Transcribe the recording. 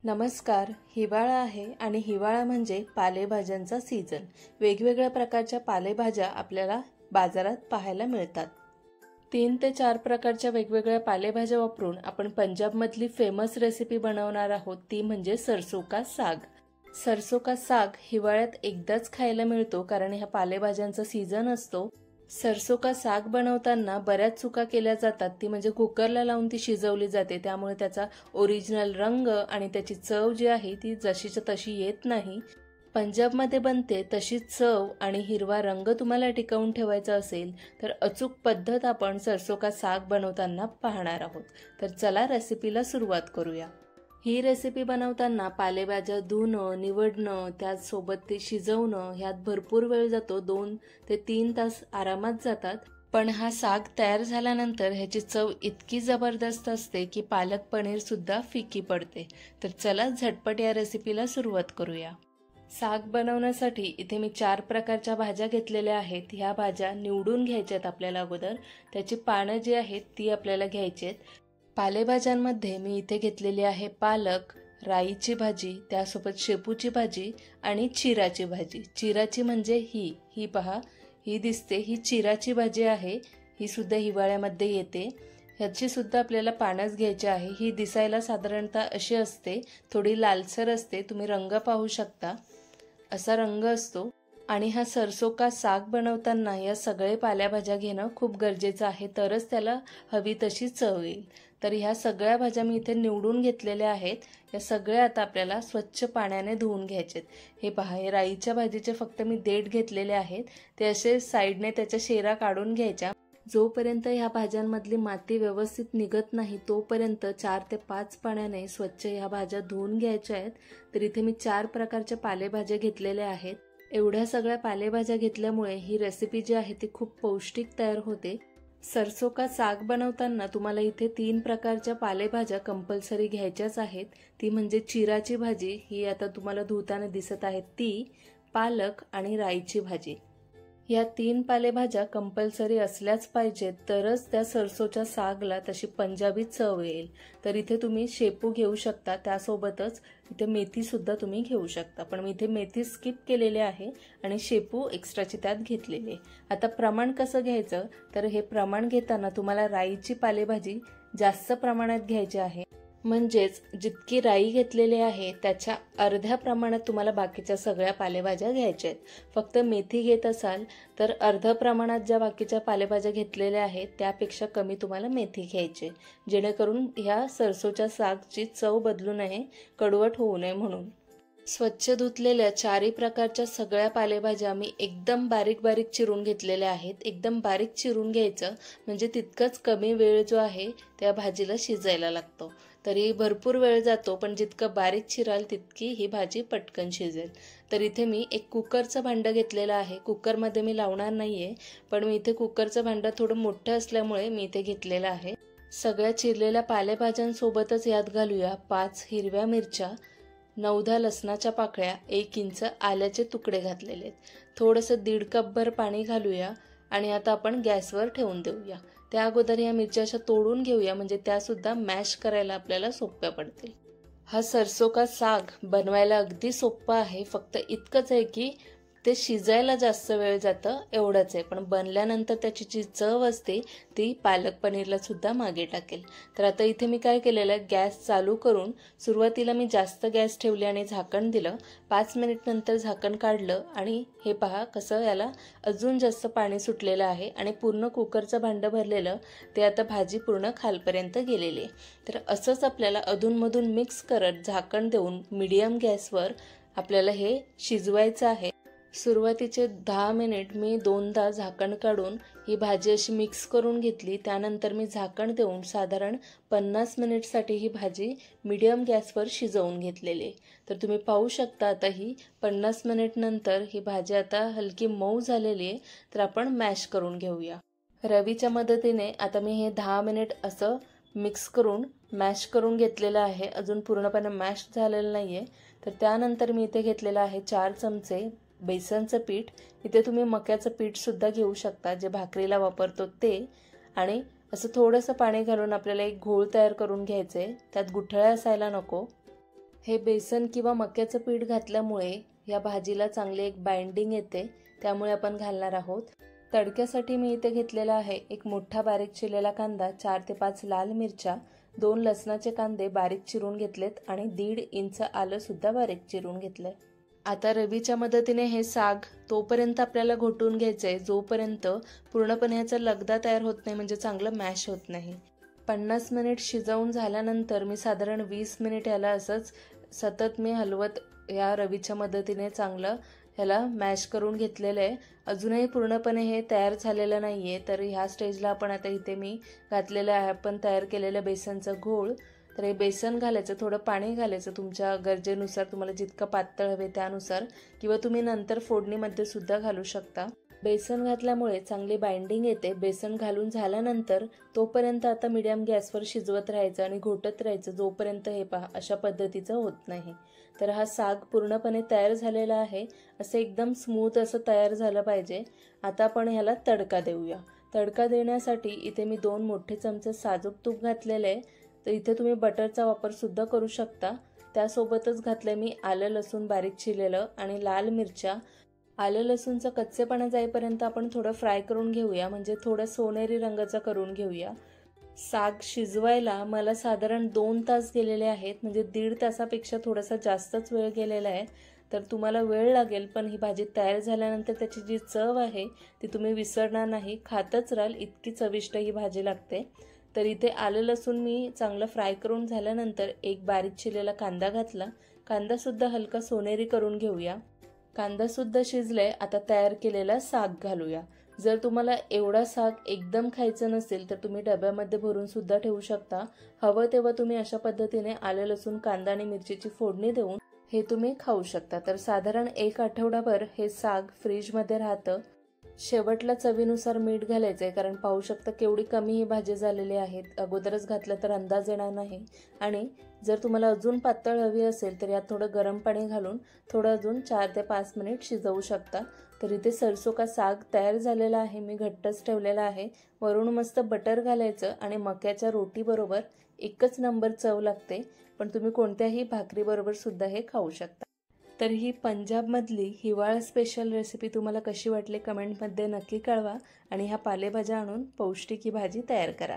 नमस्कार. हिवाळा आहे आणि हिवाळा म्हणजे पालेभाज्यांचा सीझन. वेगवेगळ्या प्रकारच्या पालेभाज्या आपल्याला बाजारात पाहायला मिळतात. 3 ते 4 प्रकारच्या वेगवेगळ्या पालेभाज्या वापरून आपण पंजाबमधली फेमस रेसिपी बनवणार आहोत, ती म्हणजे सरसों का साग. सरसों का साग हिवाळ्यात एकदाच खायला मिळतो कारण ह्या पालेभाज्यांचा सीझन असतो. सरसों का साग बनवताना बऱ्याच चुका केल्या जातात, ती म्हणजे कुकरला लावून ती शिजवली जाते, त्यामुळे त्याचा ओरिजिनल रंग आणि त्याची चव जी आहे ती जशीच्या तशी येत नाही. पंजाबमध्ये बनते तशी चव आणि हिरवा रंग तुम्हाला टिकवून ठेवायचा असेल तर अचूक पद्धत आपण सरसों का साग बनवताना पाहणार आहोत. तर चला रेसिपीला सुरुवात करूया. ही रेसिपी बनवताना पालेभाज्या धुणं, निवडणं, त्याचसोबत ते शिजवणं ह्यात भरपूर वेळ जातो. 2 ते 3 तास आरामात जातात. पण हा साग तयार झाल्यानंतर ह्याची चव इतकी जबरदस्त असते की पालक पनीर सुद्धा फिकी पडते. तर चला झटपट या रेसिपीला सुरुवात करूया. साग बनवण्यासाठी इथे मी 4 प्रकारच्या भाज्या घेतलेल्या आहेत. ह्या भाज्या निवडून घ्यायच्यात आपल्याला अगोदर. त्याची पानं जी आहेत ती आपल्याला घ्यायची आहेत. पालेभाज्यांमध्ये मी इथे घेतलेली आहे पालक, राईची भाजी, त्यासोबत शेपूची भाजी आणि चिराची भाजी. चिराची म्हणजे ही पहा, ही दिसते, ही चिराची भाजी आहे. ही सुद्धा हिवाळ्यामध्ये येते. ह्याची सुद्धा आपल्याला पानच घ्यायची आहे. ही दिसायला साधारणतः अशी असते, थोडी लालसर असते. तुम्ही रंग पाहू शकता, असा रंग असतो. आणि हा सरसों का साग बनवताना या सगळे पालेभाज्या घेणं खूप गरजेचं आहे, तरच त्याला हवी तशी चव येईल. तर ह्या सगळ्या भाज्या मी इथे निवडून घेतलेल्या आहेत. या सगळ्या आता आपल्याला स्वच्छ पाण्याने धुवून घ्यायचेत. हे पहा, हे राईच्या भाजीचे फक्त मी देठ घेतलेले आहेत. ते असे साईडने त्याच्या शेरा काढून घ्यायच्या. जोपर्यंत ह्या भाज्यांमधली माती व्यवस्थित निघत नाही तोपर्यंत 4 ते 5 पाण्याने स्वच्छ ह्या भाज्या धुवून घ्यायच्या आहेत. तर इथे मी 4 प्रकारच्या पालेभाज्या घेतलेल्या आहेत. एवढ्या सगळ्या पालेभाज्या घेतल्यामुळे ही रेसिपी जी आहे ती खूप पौष्टिक तयार होते. सरसों का साग बनवताना तुम्हाला इथे 3 प्रकारच्या पालेभाज्या कंपल्सरी घ्यायच्याच आहेत. ती म्हणजे चिराची भाजी, ही आता तुम्हाला धुताना दिसत आहे ती, पालक आणि राईची भाजी. या 3 पालेभाज्या कंपल्सरी असल्याच पाहिजेत, तरच त्या सरसोच्या सागला तशी पंजाबी चव येईल. तर इथे तुम्ही शेपू घेऊ शकता, त्यासोबतच इथे मेथी सुद्धा तुम्ही घेऊ शकता. पण मी इथे मेथी स्किप केलेली आहे आणि शेपू एक्स्ट्राची त्यात घेतलेली आहे. आता प्रमाण कसं घ्यायचं, तर हे प्रमाण घेताना तुम्हाला राईची पालेभाजी जास्त प्रमाणात घ्यायची आहे. म्हणजेच जितकी राई घेतलेली आहे त्याच्या अर्ध्या प्रमाणात तुम्हाला बाकीच्या सगळ्या पालेभाज्या घ्यायच्या आहेत. फक्त मेथी घेत असाल तर अर्ध्या प्रमाणात ज्या बाकीच्या पालेभाज्या घेतलेल्या आहेत त्यापेक्षा कमी तुम्हाला मेथी घ्यायची, जेणेकरून ह्या सरसोच्या सागची चव बदलू नये, कडवट होऊ नये म्हणून. स्वच्छ धुतलेल्या 4 प्रकारच्या सगळ्या पालेभाज्या मी एकदम बारीक बारीक चिरून घेतलेल्या आहेत. एकदम बारीक चिरून घ्यायचं म्हणजे तितकंच कमी वेळ जो आहे त्या भाजीला शिजायला लागतो. तरी भरपूर वेळ जातो, पण जितकं बारीक चिराल तितकी ही भाजी पटकन शिजेल. तर इथे मी एक कुकरचं भांडं घेतलेलं आहे. कुकरमध्ये मी लावणार नाहीये, पण मी इथे कुकरचं भांडं थोडं मोठं असल्यामुळे मी इथे घेतलेलं आहे. सगळ्या चिरलेल्या पालेभाज्यांसोबतच यात घालूया 5 हिरव्या मिरच्या, 9-10 लसणाच्या पाकळ्या, 1 इंच आल्याचे तुकडे घातलेले आहेत. थोडंसं 1.5 कपभर पाणी घालूया आणि आता आपण गॅसवर ठेवून देऊया. त्या अगोदर या मिरच्या अशा तोडून घेऊया, म्हणजे त्या सुद्धा मॅश करायला आपल्याला सोप्या पडतील. हा सरसों का साग बनवायला अगदी सोपा आहे. फक्त इतकंच आहे की ते शिजायला जास्त वेळ जातं, एवढंच आहे. पण बनल्यानंतर त्याची जी चव असते ती पालक पनीरला सुद्धा मागे टाकेल. तर आता इथे मी काय केलेलं आहे, गॅस चालू करून सुरुवातीला मी जास्त गॅस ठेवली आणि झाकण दिलं. 5 मिनिट नंतर झाकण काढलं आणि हे पहा कसं याला अजून जास्त पाणी सुटलेलं आहे आणि पूर्ण कुकरचं भांडं भरलेलं ते आता भाजी पूर्ण खालपर्यंत गेलेली आहे. तर असंच आपल्याला अधूनमधून मिक्स करत झाकण देऊन मीडियम गॅसवर आपल्याला हे शिजवायचं आहे. सुरुवातीचे 10 मिनिट मी 2दा झाकण काढून ही भाजी अशी मिक्स करून घेतली. त्यानंतर मी झाकण देऊन साधारण 50 मिनिटसाठी ही भाजी मीडियम गॅसवर शिजवून घेतलेली. तर तुम्ही पाहू शकता आता ही 50 मिनिट नंतर ही भाजी आता हलकी मऊ झालेली आहे. तर आपण मॅश करून घेऊया. रवीच्या मदतीने आता मी हे 10 मिनिट असं मिक्स करून मॅश करून घेतलेलं आहे. अजून पूर्णपणे मॅश झालेलं नाही आहे. तर त्यानंतर मी इथे घेतलेलं आहे 4 चमचे बेसनचं पीठ. इथे तुम्ही मक्याचं पीठ सुद्धा घेऊ शकता, जे भाकरीला वापरतो ते. आणि असं थोडंसं पाणी घालून आपल्याला एक घोळ तयार करून घ्यायचे. त्यात गुठळ्या असायला नको. हे बेसन किंवा मक्याचं पीठ घातल्यामुळे या भाजीला चांगली एक बाइंडिंग येते, त्यामुळे आपण घालणार आहोत। तडक्यासाठी मी इथे घेतलेला आहे एक मोठा बारीक चिरलेला कांदा, 4 ते 5 लाल मिरच्या, 2 लसणाचे कांदे बारीक चिरून घेतलेत आणि 1.5 इंच आलं सुद्धा बारीक चिरून घेतलंय। आता रवीच्या मदतीने हे साग तोपर्यंत आपल्याला घोटून घ्यायचंय जोपर्यंत पूर्णपणे याचा लगदा तयार होत नाही, म्हणजे चांगलं मॅश होत नाही। 50 मिनिट शिजवून झाल्यानंतर मी साधारण 20 मिनिट याला असंच सतत मी हलवत या रवीच्या मदतीने चांगलं ह्याला मॅश करून घेतलेलं आहे। अजूनही पूर्णपणे हे तयार झालेलं नाहीये, तर ह्या स्टेजला आपण आता इथे मी घातलेलं आहे आपण तयार केलेलं बेसनचं घोळ। तर हे बेसन घालायचं, थोडं पाणी घालायचं तुमच्या गरजेनुसार, तुम्हाला जितकं पातळ हवे त्यानुसार, किंवा तुम्ही नंतर फोडणीमध्ये सुद्धा घालू शकता। बेसन घातल्यामुळे चांगली बाइंडिंग येते। बेसन घालून झाल्यानंतर तोपर्यंत आता मीडियम गॅसवर शिजवत राहायचं आणि घोटत राहायचं जोपर्यंत हे पहा अशा पद्धतीचं होत नाही। तर हा साग पूर्णपणे तयार झालेला आहे, असं एकदम स्मूथ असं तयार झालं पाहिजे। आता आपण ह्याला तडका देऊया। तडका देण्यासाठी इथे मी 2 मोठे चमचे साजूक तूप घातलेले आहे, तर इथे तुम्ही बटरचा वापर सुद्धा करू शकता। त्यासोबतच घातलंय मी आलं लसूण बारीक चिरलेलं आणि लाल मिरच्या। आलं लसूणचा कच्चेपणा जाईपर्यंत आपण थोडं फ्राय करून घेऊया, म्हणजे थोडं सोनेरी रंगाचा करून घेऊया। साग शिजवायला मला साधारण 2 तास गेलेले आहेत, म्हणजे 1.5 तासापेक्षा थोडासा जास्तच वेळ गेलेला आहे। तर तुम्हाला वेळ लागेल, पण ही भाजी तयार झाल्यानंतर त्याची जी चव आहे ती तुम्ही विसरणार नाही, खातच राहाल, इतकी चविष्ट ही भाजी लागते। तर इथे आलं लसूण मी चांगलं फ्राय करून झाल्यानंतर एक बारीक चिरलेला कांदा घातला। कांदा सुद्धा हलका सोनेरी करून घेऊया। कांदा सुद्धा शिजलाय, आता तयार केलेला साग घालूया। जर तुम्हाला एवढा साग एकदम खायचं नसेल तर तुम्ही डब्यामध्ये भरून सुद्धा ठेवू शकता। हवं तेव्हा तुम्ही अशा पद्धतीने आलं लसूण कांदा आणि मिरचीची फोडणी देऊन हे तुम्ही खाऊ शकता। तर साधारण 1 आठवडाभर हे साग फ्रीजमध्ये राहतं। शेवटला चवीनुसार मीठ घालायचंय, कारण पाहू शकता केवढी कमी ही भाजी झालेली आहे, अगोदरच घातलं तर अंदाज येणार नाही। आणि जर तुम्हाला अजून पातळ हवी असेल तर यात थोडं गरम पाणी घालून थोडं अजून 4 ते 5 मिनिट शिजवू शकता। तर इथे सरसो का साग तयार झालेला आहे, मी घट्टच ठेवलेला आहे। वरून मस्त बटर घालायचं आणि मक्याच्या रोटी बरोबर एकच नंबर चव लागते, पण तुम्ही कोणत्याही भाकरी बरोबर सुद्धा हे खाऊ शकता। तर ही पंजाबमधली हिवाळा स्पेशल रेसिपी तुम्हाला कशी वाटली कमेंटमध्ये नक्की कळवा, आणि ह्या पालेभाज्या आणून पौष्टिक ही भाजी तयार करा।